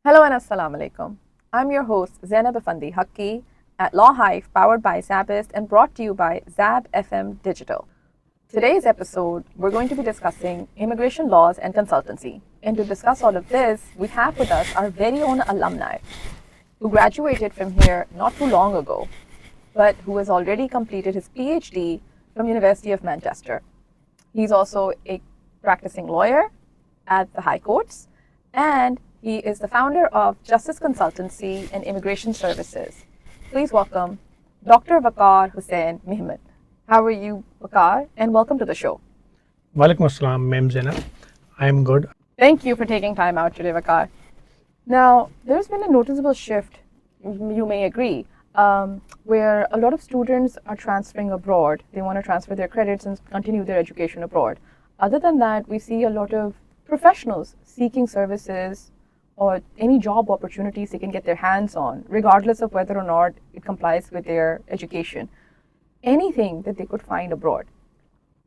Hello and Assalamu alaikum. I'm your host Zainab Effendi-Haqqi at Law HIVE, powered by SZABIST and brought to you by ZAB FM Digital. Today's episode, we're going to be discussing immigration laws and consultancy. And to discuss all of this, we have with us our very own alumni who graduated from here not too long ago, but who has already completed his PhD from University of Manchester. He's also a practicing lawyer at the High Courts, and he is the founder of Justice Consultancy and Immigration Services. Please welcome Dr. Waqar Hussain Memon. How are you, Waqar? And welcome to the show. Walaikum assalam, Ma'am Zainab. I am good. Thank you for taking time out today, Waqar. Now, there's been a noticeable shift, you may agree, where a lot of students are transferring abroad. They want to transfer their credits and continue their education abroad. Other than that, we see a lot of professionals seeking services or any job opportunities they can get their hands on, regardless of whether or not it complies with their education. Anything that they could find abroad.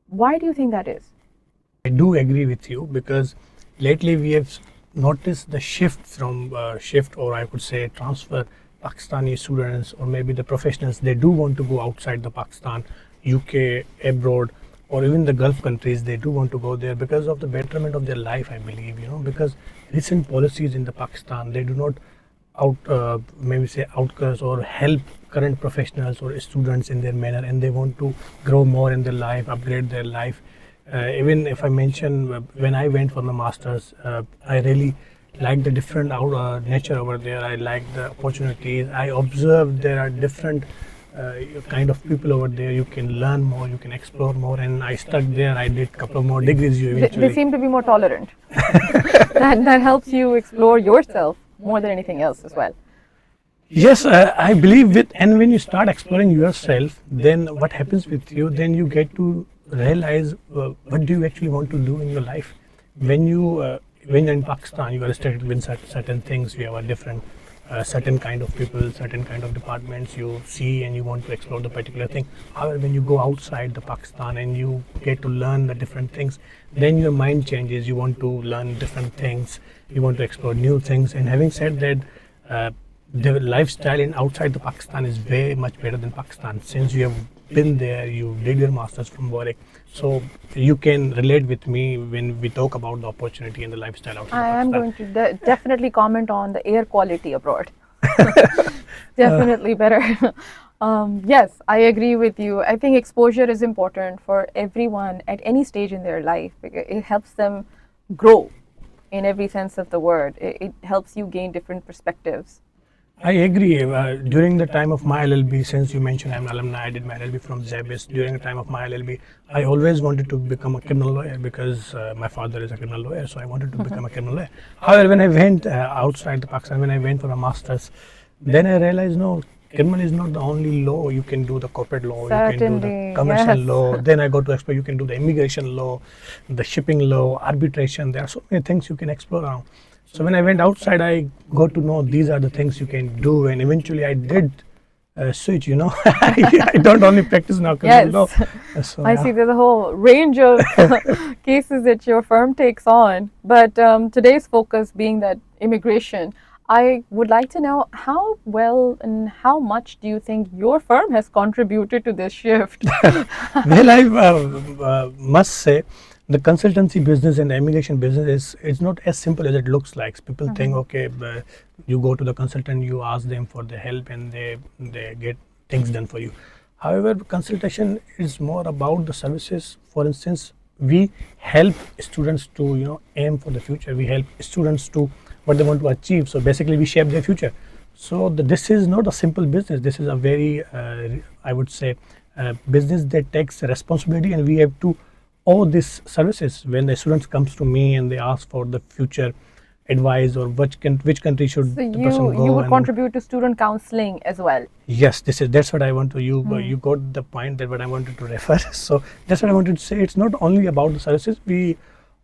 Why do you think that is? I do agree with you because lately we have noticed the shift or I could say transfer Pakistani students or maybe the professionals. They do want to go outside the Pakistan, UK, abroad, or even the Gulf countries. They do want to go there because of the betterment of their life, I believe, because recent policies in the Pakistan, they do not outcast or help current professionals or students in their manner, and they want to grow more in their life, upgrade their life. Even if I mention when I went for the masters, I really like the different nature over there. I like the opportunities. I observed there are different kind of people over there. You can learn more, you can explore more, and I stuck there. I did a couple of more degrees eventually. They seem to be more tolerant. that helps you explore yourself more than anything else as well. Yes, I believe and when you start exploring yourself, then what happens with you, then you get to realize what do you actually want to do in your life. When you're in Pakistan, you are restricted with certain things. You have a different certain kind of people, certain kind of departments you see, and you want to explore the particular thing. However, when you go outside the Pakistan and you get to learn the different things, then your mind changes. You want to learn different things. You want to explore new things. And having said that, the lifestyle in outside the Pakistan is way much better than Pakistan. Since you have been there, you did your masters from Warwick, so you can relate with me when we talk about the opportunity and the lifestyle outside I Pakistan. am going to definitely comment on the air quality abroad. Definitely better. Yes, I agree with you. I think exposure is important for everyone at any stage in their life because it helps them grow in every sense of the word. It helps you gain different perspectives. I agree. During the time of my LLB, since you mentioned I'm an alumni, I did my LLB from ZABIST. During the time of my LLB, I always wanted to become a criminal lawyer because my father is a criminal lawyer, so I wanted to become a criminal lawyer. However, when I went outside the Pakistan, when I went for a master's, then I realized no, criminal is not the only law. You can do the corporate law, Certainly, you can do the commercial yes. law. Then I got to explore, you can do the immigration law, the shipping law, arbitration. There are so many things you can explore around. So when I went outside, I got to know these are the things you can do, and eventually I did switch. I don't only practice now criminal law. So, I see there's a whole range of cases that your firm takes on. But today's focus being that immigration, I would like to know how well and how much do you think your firm has contributed to this shift? Well, I must say the consultancy business and the immigration business is not as simple as it looks like. People think, okay, you go to the consultant, you ask them for the help, and they get things done for you. However, consultation is more about the services. For instance, we help students to aim for the future. We help students to what they want to achieve. So basically, we shape their future. So this is not a simple business. This is a very, I would say, business that takes responsibility, and we have to owe these services. When the students comes to me and they ask for the future advice or which country should So the person go. you would contribute to student counseling as well. Yes, that's what I want to. You got the point that what I wanted to refer. So that's what I wanted to say. It's not only about the services. We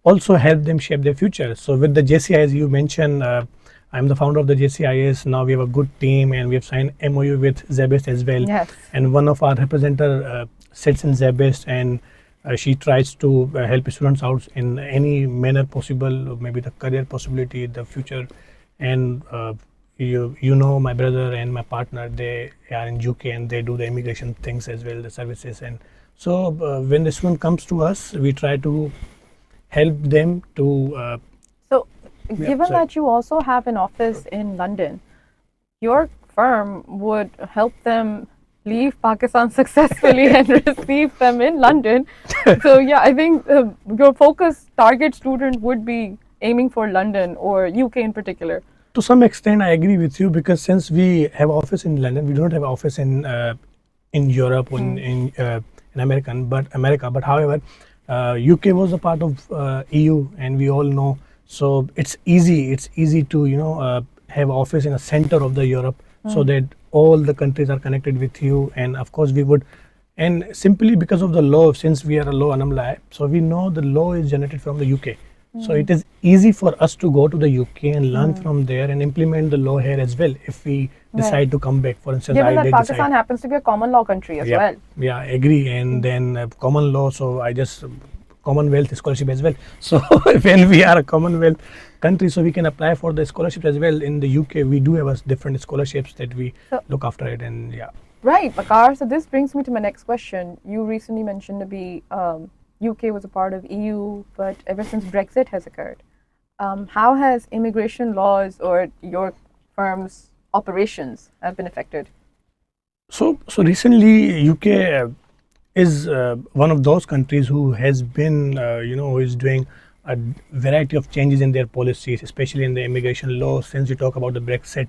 also help them shape their future. So with the JCIS you mentioned, I'm the founder of the JCIS. Now we have a good team and we have signed MOU with ZABIST as well. Yes. And one of our representative sits in ZABIST, and she tries to help students out in any manner possible, maybe the career possibility, the future and you know my brother and my partner, they are in UK and they do the immigration things as well, the services. And so when the student comes to us, we try to help them to So, yeah, given sorry. that you also have an office in London, your firm would help them leave Pakistan successfully and receive them in London. So, yeah, I think your focus target student would be aiming for London or UK in particular. To some extent, I agree with you, because since we have office in London, we don't have office in Europe or in America. But however, UK was a part of EU, and we all know. So it's easy. It's easy to have office in a center of the Europe, so that all the countries are connected with you. And of course, we would. And simply because of the law, since we are a law alumni, so we know the law is generated from the UK. So it is easy for us to go to the UK and learn from there and implement the law here as well, if we decide to come back. For instance, Given I that did Pakistan decide. happens to be a common law country as well. Yeah, I agree. And then common law, so I just Commonwealth scholarship as well. So when we are a Commonwealth country, so we can apply for the scholarships as well. In the UK, we do have different scholarships that we So- look after it, and yeah. Right, Waqar. So this brings me to my next question. You recently mentioned to be UK was a part of EU, but ever since Brexit has occurred, how has immigration laws or your firm's operations have been affected? So recently, UK is one of those countries who has been, who is doing a variety of changes in their policies, especially in the immigration law. Since you talk about the Brexit,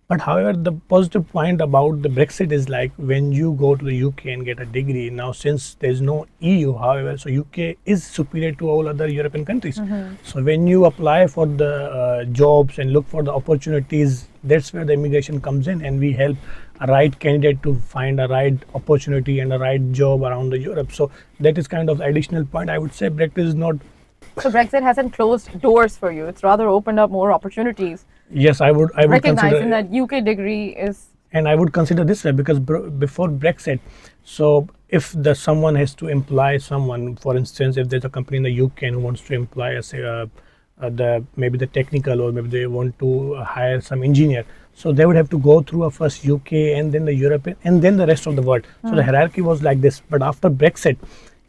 but however, the positive point about the Brexit is like when you go to the UK and get a degree now, since there is no EU, however, so UK is superior to all other European countries. So when you apply for the jobs and look for the opportunities, that's where the immigration comes in, and we help a right candidate to find a right opportunity and a right job around the Europe. So that is kind of the additional point. I would say Brexit is not. So Brexit hasn't closed doors for you; it's rather opened up more opportunities. Yes, I would Recognizing consider. that UK degree is And I would consider this way, because before Brexit, so if someone has to employ someone, for instance, if there's a company in the UK who wants to employ, say, maybe the technical, or maybe they want to hire some engineer, so they would have to go through a first UK and then the European and then the rest of the world. So the hierarchy was like this. But after Brexit,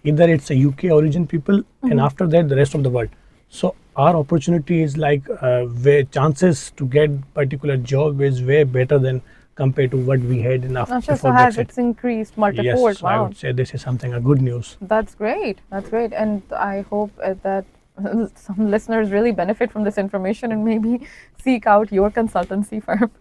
either it's a UK origin people, and after that the rest of the world. So our opportunity is like where chances to get particular job is way better than compared to what we had in after so before has Brexit. it's increased multifold. Yes, so I Wow. would say this is something a good news. That's great. That's great. And I hope that some listeners really benefit from this information and maybe seek out your consultancy firm.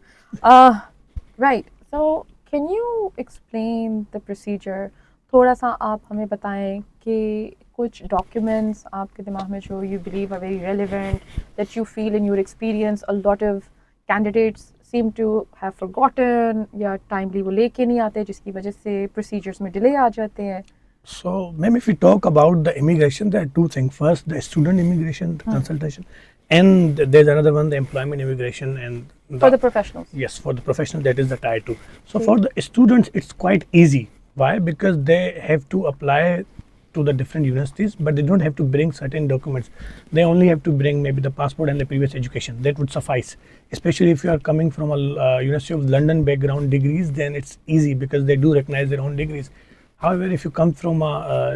Right. So, can you explain the procedure? थोड़ा सा आप हमें बताएं कि कुछ documents आपके दिमाग में जो you believe are very relevant, that you feel in your experience a lot of candidates seem to have forgotten या timely वो लेके नहीं आते जिसकी वजह से procedures में delay आ जाते हैं. So, ma'am, if we talk about the immigration, there are two things. First, the student immigration, the consultation, and there's another one, the employment immigration, and For the professionals. Yes, for the professionals, that is the tier 2. So for the students, it's quite easy. Why? Because they have to apply to the different universities, but they don't have to bring certain documents. They only have to bring maybe the passport and the previous education. That would suffice. Especially if you are coming from a University of London background degrees, then it's easy because they do recognize their own degrees. However, if you come from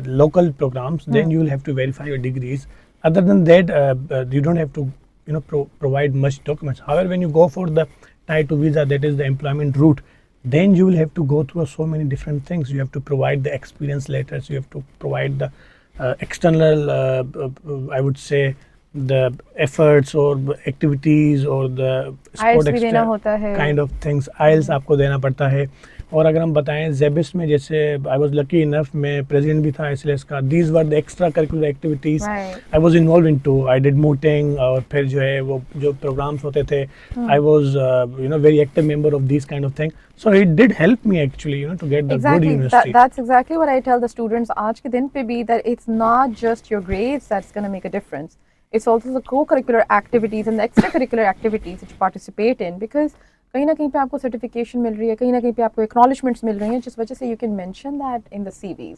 local programs, then you will have to verify your degrees. Other than that, you don't have to provide much documents. However, when you go for the tier 2 visa, that is the employment route, then you will have to go through so many different things. You have to provide the experience letters, you have to provide the external, I would say, the efforts or activities or the IELTS sport भी देना होता है. kind of things. IELTS आपको देना पड़ता है. और अगर हम बताएं ZABIST में, जैसे आई वॉज लकी इनफ, मैं प्रेसिडेंट भी था SLS का. These were the extra curricular activities I was involved in too. I did mooting, और फिर जो है वो जो प्रोग्राम्स होते थे, I was very active member of this kind of thing. So it did help me actually to get the good university. That's exactly what I tell the students आज के दिन पे भी, that it's not just your grades that's going to make a difference. It's also the co-curricular activities and the extracurricular activities that you participate in, because कहीं ना कहीं पे आपको सर्टिफिकेशन मिल रही है, कहीं ना कहीं पे आपको एक्नॉलेजमेंट्स मिल रही हैं, जिस वजह से you can mention that in the CVs.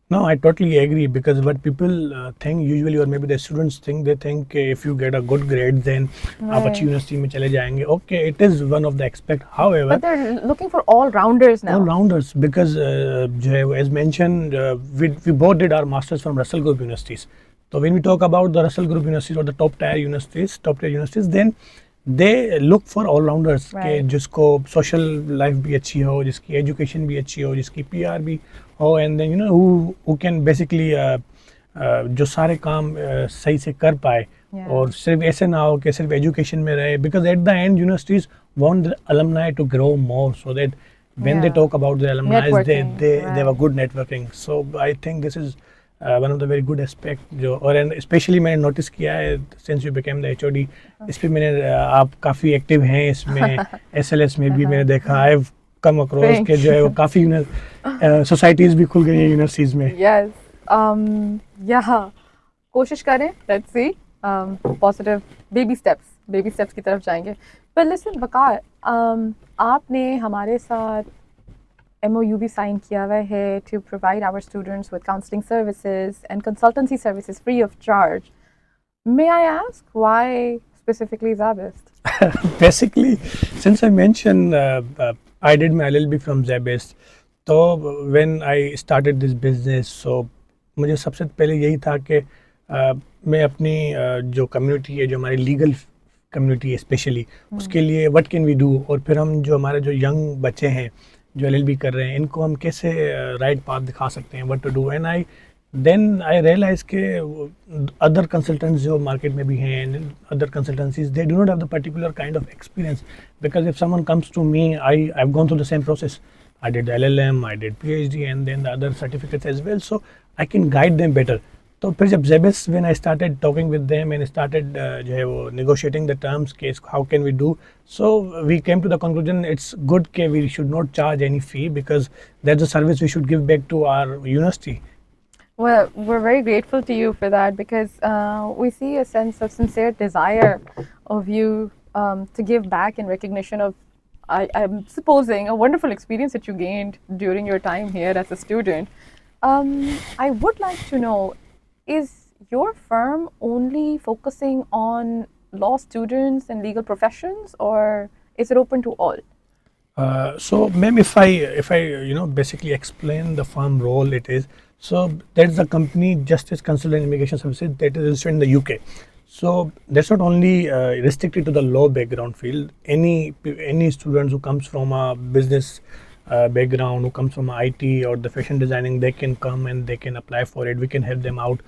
No, I totally agree, because what people think usually, or maybe the students think, they think if you get a good grade, then आप अच्छी Right. University में चले जाएंगे. Okay, it is one of the aspect. However, But they're looking for all rounders all now. rounders, because जो है, as mentioned, we both did our masters from Russell Group universities. So when we talk about the Russell Group universities or the top tier universities, then they look for all rounders के Right. जिसको social life भी अच्छी हो, जिसकी education भी अच्छी हो, जिसकी PR भी हो, and then who can basically जो सारे काम सही से कर पाए. Yeah. और सिर्फ ऐसे ना हो कि सिर्फ एजुकेशन में रहे, because at the end universities want the alumni to grow more, so that when they Yeah. talk about the alumni, they Networking, they have a right. good networking. So I think this is one of the very good aspect जो, और especially मैंने notice किया है since you became the HOD, इस पे मैंने आप काफ़ी एक्टिव हैं इसमें. SLS में भी मैंने देखा, I've come across Thank के जो है वो काफ़ी सोसाइटीज़ भी खुल गई हैं यूनिवर्सिटीज़ में. Yes. Yeah. कोशिश करें. Let's see. Positive baby steps की तरफ जाएंगे. But listen, वकार, आपने हमारे साथ MOU भी साइन किया हुआ है to provide our students with counseling services and consultancy services free of charge. May I ask why specifically ZABIST? Basically, since I mentioned I did my LLB from ZABIST, तो when I started this business, so मुझे सबसे पहले यही था कि मैं अपनी जो कम्युनिटी है, जो हमारी लीगल कम्युनिटी है स्पेशली, उसके लिए व्हाट कैन वी डू, और फिर हम जो हमारे जो यंग बच्चे हैं जो LLB कर रहे हैं, इनको हम कैसे राइट पाथ दिखा सकते हैं, what to do. And I realize के अदर कंसल्टेंट्स जो मार्केट में भी हैं, other consultancies, they do not have the particular kind of experience, because if someone comes to me, I have gone through the same process. I did LLM, I did PhD, and then the other certificates as well, so I can guide them better. तो फिर जब ZABIST, when I started talking with them and started जो है वो negotiating the terms, case how can we do, so we came to the conclusion it's good कि we should not charge any fee, because that's a service we should give back to our university. Well, we're very grateful to you for that, because we see a sense of sincere desire of you to give back in recognition of, I'm supposing, a wonderful experience that you gained during your time here as a student. I would like to know, is your firm only focusing on law students and legal professions, or is it open to all? So ma'am, if I basically explain the firm role, it is, so that's the company Justice Consultant Immigration Services that is registered in the UK. So that's not only restricted to the law background field. Any students who comes from a business background, who comes from IT or the fashion designing, they can come and they can apply for it. We can help them out.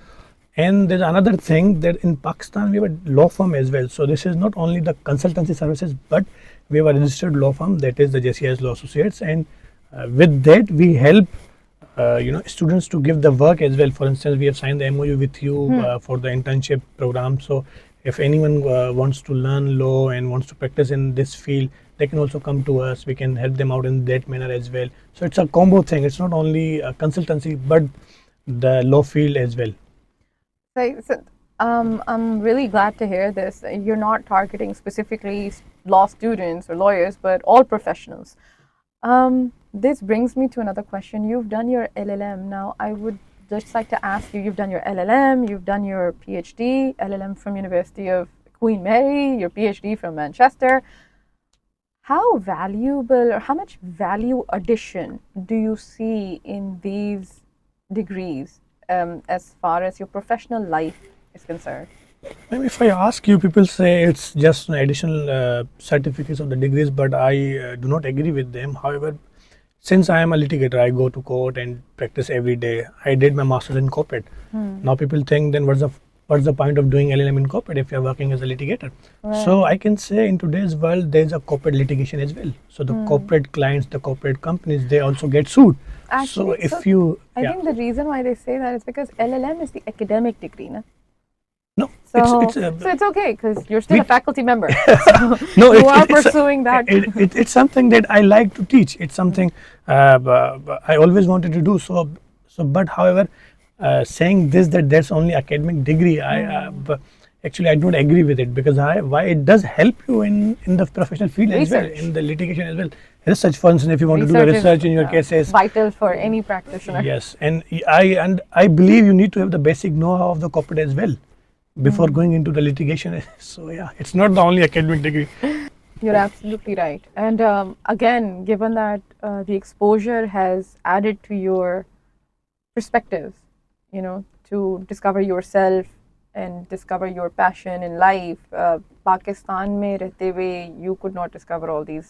And there's another thing, that in Pakistan we have a law firm as well. So this is not only the consultancy services, but we have a registered law firm, that is the JCIS Law Associates, and with that we help students to give the work as well. For instance, we have signed the MOU with you for the internship program. So if anyone wants to learn law and wants to practice in this field, they can also come to us. We can help them out in that manner as well. So it's a combo thing. It's not only a consultancy, but the law field as well. So, I'm really glad to hear this. You're not targeting specifically law students or lawyers, but all professionals. This brings me to another question. You've done your LLM. Now, I would just like to ask you, you've done your LLM, you've done your PhD, LLM from University of Queen Mary, your PhD from Manchester. How valuable, or how much value addition do you see in these degrees as far as your professional life is concerned? Maybe if I ask you, people say it's just an additional certificates of the degrees, but I do not agree with them. However, since I am a litigator, I go to court and practice every day. I did my master's in corporate. Now people think, then what's the point of doing LLM in corporate if you're working as a litigator? Right. So I can say in today's world, there's a corporate litigation as well. So the corporate clients, the corporate companies, they also get sued. Actually, so if you, I think the reason why they say that is because LLM is the academic degree, na? No, So it's it's okay because you're still a we- faculty member. So no, you it's, are it's, pursuing that. it's something that I like to teach. It's something I always wanted to do. So but however, saying this, that that's only academic degree, actually I don't agree with it, because why it does help you in the professional field as well, Research. in the litigation as well. research. For instance, if you want to do a research in your cases, vital for any practitioner. Yes, and I believe you need to have the basic know-how of the corporate as well before going into the litigation. So yeah, it's not the only academic degree. You're absolutely right. And again, given that the exposure has added to your perspectives, you know, to discover yourself and discover your passion in life, Pakistan में रहते हुए, you could not discover all these.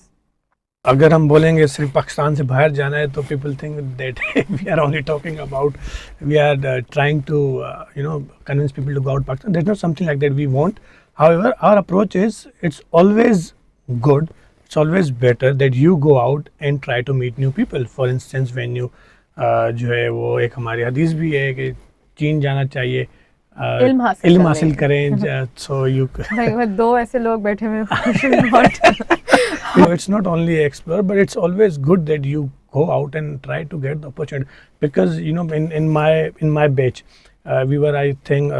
अगर हम बोलेंगे सिर्फ पाकिस्तान से बाहर जाना है तो people think that we are only talking about we are trying to convince people to go out Pakistan. There's not something like that we want. However, our approach is it's always good, it's always better that you go out and try to meet new people. For instance, when you जो है वो एक हमारी हदीस भी है कि चीन जाना चाहिए इल्म हासिल करें. So you दो ऐसे लोग बैठे हुए it's not only explore, but it's always good that you go out and try to get the opportunity, because in my batch we were, I think,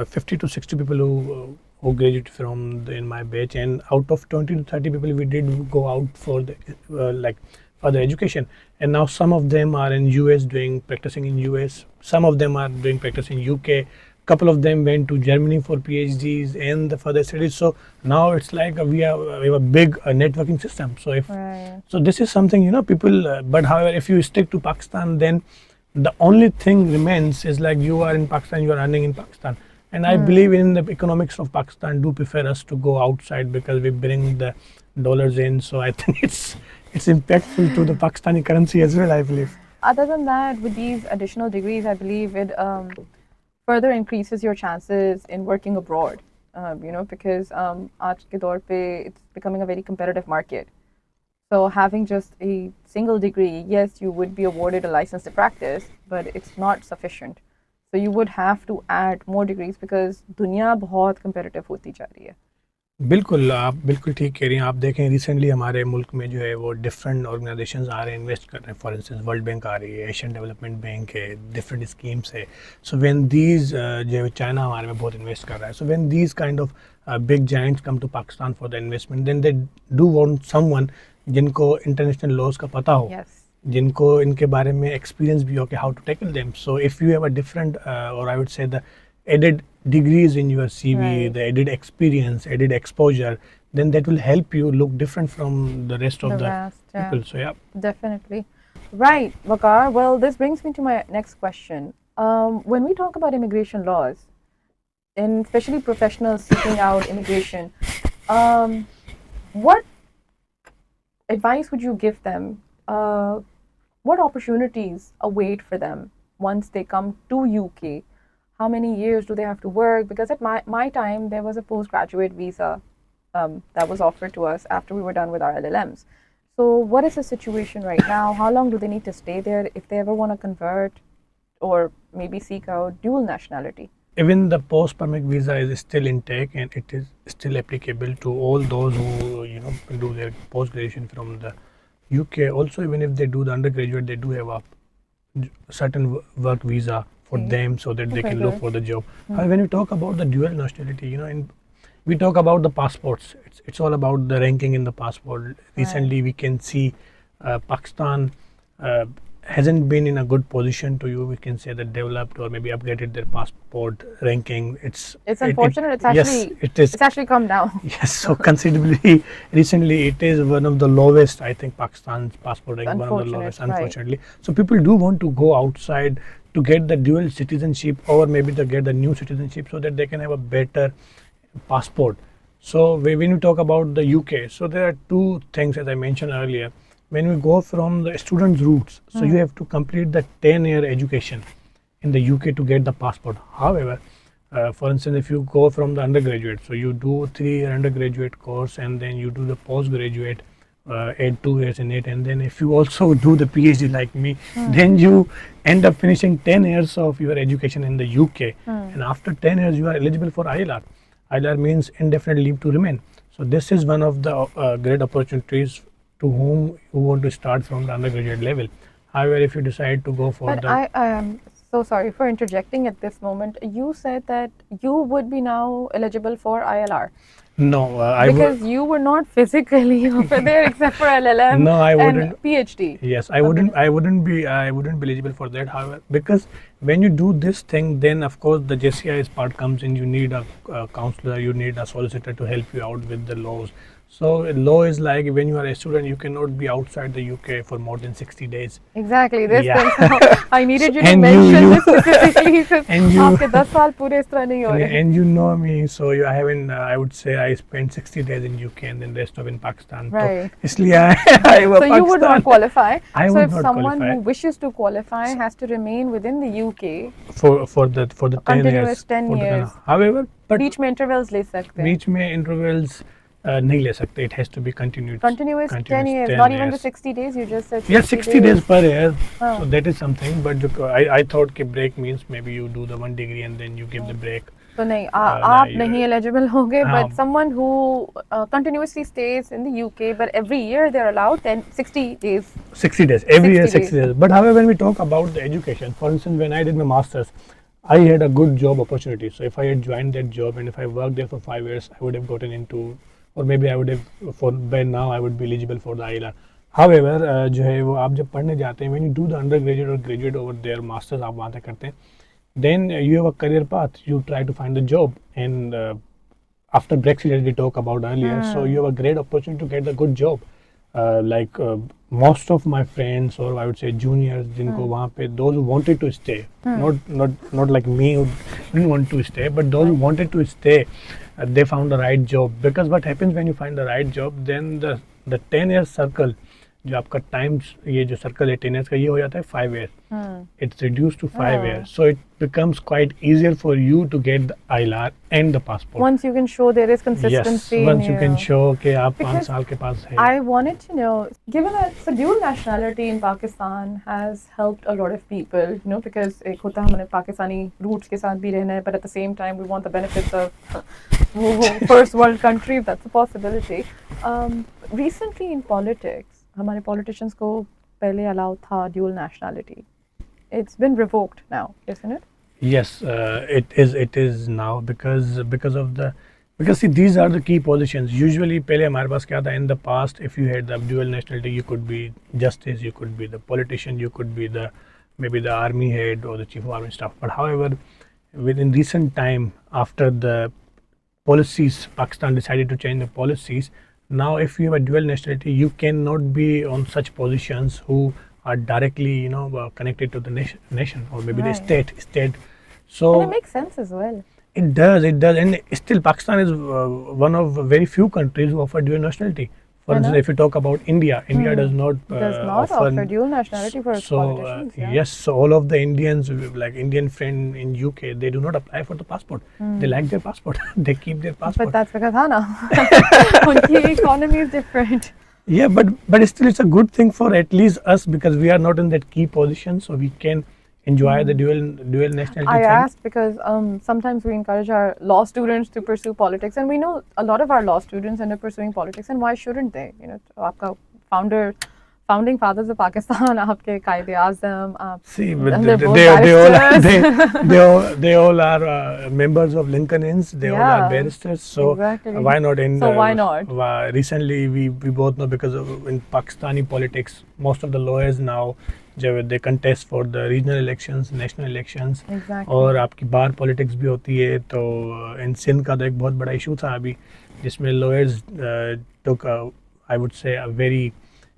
50 to 60 people who graduated from in my batch, and out of 20 to 30 people we did go out for the further education, and now some of them are in US practicing in US, some of them are doing practice in UK, couple of them went to Germany for PhDs and the further studies. So now it's like we have a big networking system. So so this is something people. But however, if you stick to Pakistan, then the only thing remains is like you are in Pakistan, you are earning in Pakistan, and I believe in the economics of Pakistan do prefer us to go outside because we bring the dollars in. So I think it's impactful to the Pakistani currency as well, I believe. Other than that, with these additional degrees, I believe it further increases your chances in working abroad, because aaj ke daur pe it's becoming a very competitive market. So having just a single degree, yes, you would be awarded a license to practice, but it's not sufficient. So you would have to add more degrees because दुनिया बहुत competitive होती जा रही है. बिल्कुल, आप बिल्कुल ठीक कह रही हैं. आप देखें रिसेंटली हमारे मुल्क में जो है वो डिफरेंट ऑर्गेनाइजेशंस आ रहे हैं, इन्वेस्ट कर रहे हैं. फॉर इंस्टेंस वर्ल्ड बैंक आ रही है, एशियन डेवलपमेंट बैंक है, डिफरेंट स्कीम्स है. सो व्हेन दीज जो है चाइना हमारे में बहुत इन्वेस्ट कर रहा है. So when these kind of big giants come to Pakistan for the investment, then they do want someone जिनको इंटरनेशनल लॉज का पता हो, जिनको इनके बारे में एक्सपीरियंस भी हो कि how to tackle them. So if you have a different or I would say the added degrees in your CV, the added experience, added exposure, then that will help you look different from the rest of the people. So yeah, definitely. Right, Waqar. Well, this brings me to my next question. When we talk about immigration laws, and especially professionals seeking out immigration, what advice would you give them? What opportunities await for them once they come to UK? How many years do they have to work? Because at my time, there was a postgraduate visa that was offered to us after we were done with our LLMs. So what is the situation right now? How long do they need to stay there if they ever want to convert or maybe seek out dual nationality? Even the post-permit visa is still in take, and it is still applicable to all those who do their post-graduation from the UK. Also, even if they do the undergraduate, they do have a certain work visa for them so that they can look for the job. When we talk about the dual nationality, we talk about the passports. It's all about the ranking in the passport. Recently, we can see Pakistan hasn't been in a good position to we can say that developed or maybe upgraded their passport ranking. It's unfortunate. It's actually come down. Yes, so considerably recently it is one of the lowest. I think Pakistan's passport ranking one of the lowest, unfortunately. So people do want to go outside to get the dual citizenship or maybe to get the new citizenship so that they can have a better passport. So when we talk about the UK, so there are two things as I mentioned earlier. When we go from the student's roots, so you have to complete the 10-year education in the UK to get the passport. However, for instance, if you go from the undergraduate, so you do 3-year undergraduate course and then you do the postgraduate, add 2 years in it, and then if you also do the PhD like me, then you end up finishing 10 years of your education in the UK, and after 10 years you are eligible for ILR. ILR means indefinite leave to remain. So this is one of the great opportunities to whom you want to start from the undergraduate level. However, if you decide to go for I am so sorry for interjecting at this moment. You said that you would be now eligible for ILR. No, I would. Because you were not physically over there except for LLM No, I and wouldn't. PhD. Yes, I wouldn't. I wouldn't be eligible for that. However, because when you do this thing, then of course the JCI's part comes in. You need a counselor. You need a solicitor to help you out with the laws. So law is like when you are a student, you cannot be outside the UK for more than 60 days. Exactly, this Yeah. thing. So I needed you to And mention you- this specifically because and you- आपके 10 साल पूरे इस तरह नहीं हो रहे. And you know me, so I haven't. I would say I spent 60 days in UK and then rest of in Pakistan. Right. So, इसलिए I was So you would not qualify. I So would if not someone qualify. who wishes to qualify has to remain within the UK, for the 10 continuous years. 10 for the years. However, but बीच में intervals ले सकते हैं. बीच में intervals नहीं ले सकते. It has to be continued. Continuous 10 years, not even the 60 days. You just said 60 Yeah, 60 days per year. Oh. So that is something. But I thought कि break means maybe you do the 1 degree and then you give the break. So नहीं, nah, आप you- नहीं eligible होंगे, but हाँ. someone who continuously stays in the UK, but every year they're allowed 60 days. 60 days. Every year 60 60 days. But however, when we talk about the education, for instance, when I did my masters, I had a good job opportunity. So if I had joined that job and if I worked there for 5 years, I would have gotten into, or maybe I would have, for by now I would be eligible for the ILR. However, जो है वो आप जब पढ़ने जाते हैं, when you do the undergraduate or graduate over there, masters आप वहाँ तक करते हैं, then you have a career path. You try to find a job, and after Brexit, as we talked about earlier, so you have a great opportunity to get a good job. Like most of my friends, or I would say juniors, जिनको वहाँ पे, those who wanted to stay, not like me who didn't want to stay, but those who wanted to stay, they found the right job. Because what happens when you find the right job, then the 10-year circle, जो आपका times ये जो circle है 10 years का, ये हो जाता है 5 years. It's reduced to 5 years, so it becomes quite easier for you to get the ILR and the passport. Once you can show there is Yes, consistency. once you can show कि आप 5 Because साल के पास है. I wanted to know, given that so dual nationality in Pakistan has helped a lot of people, you know, because एक होता है हमें Pakistani roots के साथ भी रहना है, but at the same time we want the benefits of first world country, if that's a possibility. Recently in politics, हमारे politicians को पहले allow था dual nationality. It's been revoked now, isn't it? Yes, it is now because see, these are the key positions. Usually पहले हमारे पास क्या था, in the past, if you had the dual nationality, you could be justice, you could be the politician, you could be maybe the army head or the chief of army staff. But however, within recent time, after the policies, Pakistan decided to change the policies. Now, if you have a dual nationality, you cannot be on such positions who are directly, connected to the nation or maybe the Right. state. So And it makes sense as well. it does, and still Pakistan is one of very few countries who offer dual nationality. For I know. instance, if you talk about India, India does not Does not offer dual nationality for its politicians. Yeah. yes, so all of the Indians, like Indian friend in UK, they do not apply for the passport. They like their passport. They keep their passport. But that's because Hana, उनकी economy is different. Yeah, but still it's a good thing for at least us because we are not in that key position, so we can enjoy the dual nationality I thing. asked because sometimes we encourage our law students to pursue politics, and we know a lot of our law students end up pursuing politics, and why shouldn't they? You know, आपका founding fathers of Pakistan, आपके कायदे आज़म, आप See, but and they're both they all are members of Lincoln Inns. They all Yeah, are barristers. So exactly. why not? So why not? Recently, we both know because of in Pakistani politics, most of the lawyers now they contest for the regional elections, national elections. Exactly. और आपकी बार politics भी होती है. तो इन सिंध का तो एक बहुत बड़ा इशू था अभी जिसमें lawyers took I would say a very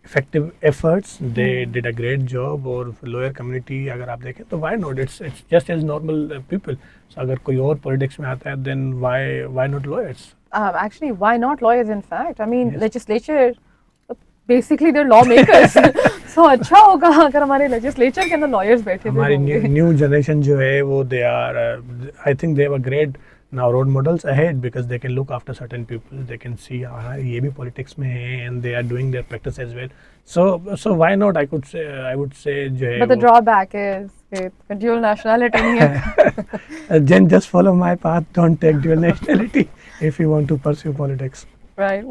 effective efforts. They did a great job. और lawyer community अगर आप देखें तो why not? It's just as normal people. So अगर कोई और politics में आता है, then why not lawyers? Actually, why not lawyers? In fact, I mean, Yes. legislature. Basically, they're lawmakers. So अच्छा होगा अगर हमारे legislature के अंदर lawyers बैठे थे हमारी होंगे. new generation जो है वो they are I think they have a great now role models ahead because they can look after certain people. They can see हाँ ये भी politics में है and they are doing their practice as well. So why not? I would say जो है But the वो- drawback is कि dual nationality नहीं है. Then just follow my path. Don't take dual nationality if you want to pursue politics. Right.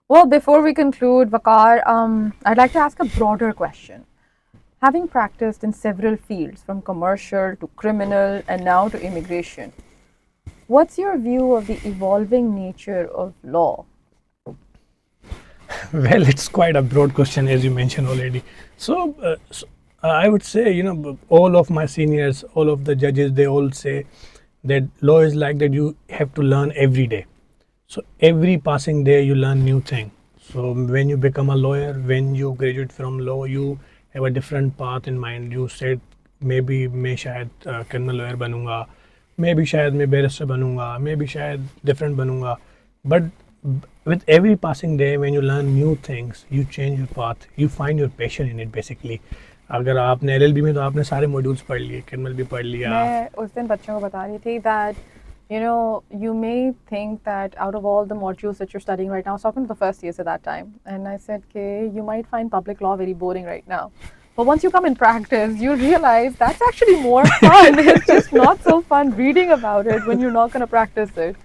Well, before we conclude, Waqar, I'd like to ask a broader question. Having practiced in several fields, from commercial to criminal and now to immigration, What's your view of the evolving nature of law? Well, it's quite a broad question, as you mentioned already. I would say, all of my seniors, all of the judges, they all say that law is like that you have to learn every day. So every passing day you learn new thing. So when you become a lawyer, when you graduate from law, you have a different path in mind. You said maybe मैं शायद criminal lawyer बनूंगा, maybe शायद मैं barrister बनूंगा, maybe शायद different बनूंगा. But with every passing day, when you learn new things, you change your path, you find your passion in it basically. अगर आपने LLB में तो आपने सारे मॉड्यूल्स पढ़ लिए, criminal भी पढ़ लिया. मैं उस दिन बच्चों को बता रही थी that you may think that out of all the modules that you're studying right now, I was talking to the first years at that time, and I said, okay, you might find public law very boring right now. But once you come in practice, you realize that's actually more fun. It's just not so fun reading about it when you're not going to practice it.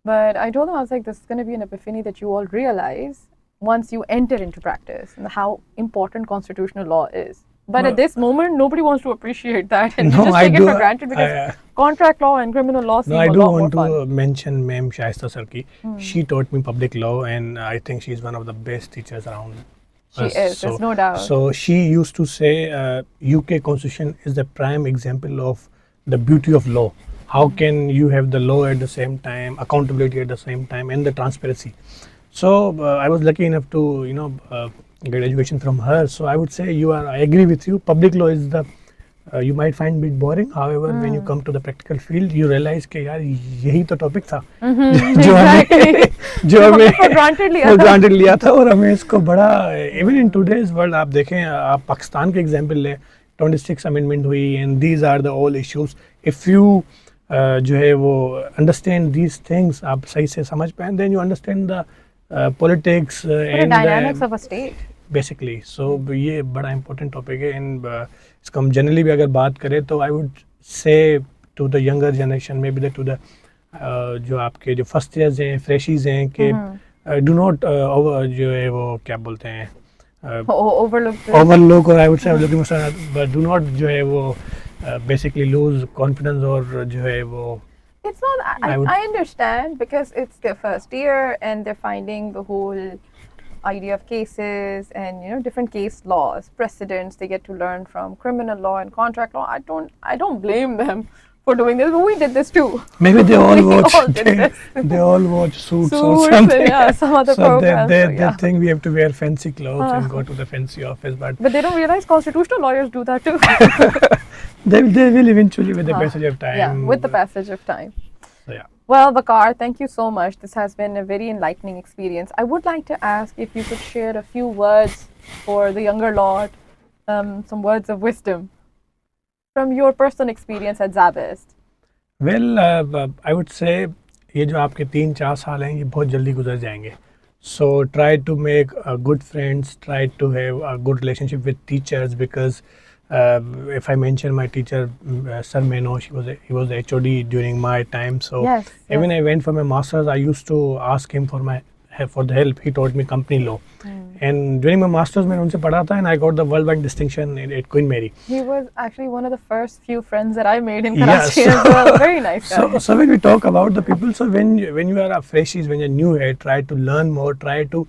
But I told them, I was like, this is going to be an epiphany that you all realize once you enter into practice and how important constitutional law is. But at this moment, nobody wants to appreciate that, and you just take it for granted because contract law and criminal law seem a lot more fun. I do want to mention Ma'am Shaista Sir ki. She taught me public law, and I think she's one of the best teachers around. She is, there's no doubt. So she used to say, UK Constitution is the prime example of the beauty of law. How can you have the law at the same time, accountability at the same time, and the transparency? So I was lucky enough to, get education from her. So I would say I agree with you. Public law is you might find a bit boring. However, when you come to the practical field, you realize कि यार यही तो topic था जो हमें for granted लिया था और हमें इसको बड़ा even in today's world आप देखें आप पाकिस्तान के example लें 26 amendment हुई and these are the all issues. If you जो है वो understand these things आप सही से समझ पाएं, then you understand the politics and the dynamics of a state. Basically, so ये बड़ा important topic है and इसको हम generally भी अगर बात करें तो I would say to the younger generation, maybe to the जो आपके जो first years हैं, freshies हैं कि do not जो है वो क्या बोलते हैं overlook or I would say but do not जो है वो basically lose confidence or जो है वो it's not I understand because it's their first year and they're finding the whole idea of cases and different case laws, precedents they get to learn from criminal law and contract law. I don't blame them for doing this, but we did this too. Maybe they all watch they all watch Suits or something. And, some other programs. They think we have to wear fancy clothes and go to the fancy office, but they don't realize constitutional lawyers do that too. they will eventually with the passage of time. Yeah, with the passage of time. So, yeah. Well, Waqar, thank you so much. This has been a very enlightening experience. I would like to ask if you could share a few words for the younger lot, some words of wisdom from your personal experience at ZABIST. Well, I would say ये जो आपके 3-4 साल हैं ये बहुत जल्दी गुजर जाएंगे. So try to make good friends, try to have a good relationship with teachers because if I mention my teacher, Sir Meno, he was the HOD during my time. So when I went for my masters, I used to ask him for the help. He taught me company law, and during my masters, मैंने उनसे पढ़ा था, and I got the worldwide distinction at Queen Mary. He was actually one of the first few friends that I made in Karachi as well. Very nice guy. So when we talk about the people, so when you are a freshies, when you're new here, try to learn more, try to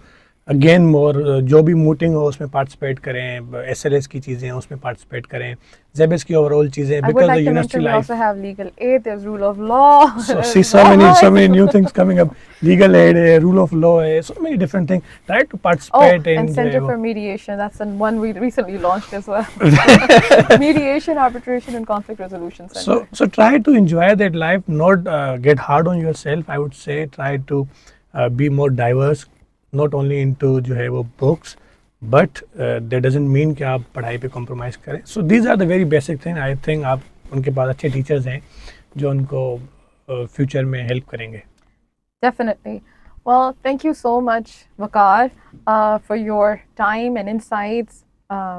again more जो भी meeting हो उसमें participate करें, SLS की चीज़ें हैं उसमें participate करें, ZABIST की ओवरऑल चीज़ें because the university life. We also have legal aid, there's rule of law. So see so many new things coming up. Legal aid, rule of law, so many different things. Try to participate in. And Center for Mediation, that's the one we recently launched as well. Mediation, arbitration, and conflict resolution center. So try to enjoy that life, not get hard on yourself. I would say try to be more diverse. Not only into जो है वो books, but that doesn't mean कि आप पढ़ाई पे compromise करें. So these are the very basic things. I think आप उनके पास अच्छे teachers हैं जो उनको future में help करेंगे. Definitely. Well, thank you so much, Waqar, for your time and insights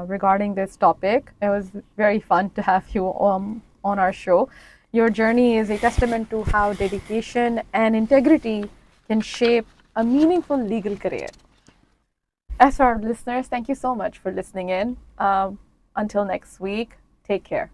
regarding this topic. It was very fun to have you on our show. Your journey is a testament to how dedication and integrity can shape a meaningful legal career. As for our listeners, thank you so much for listening in. Until next week, take care.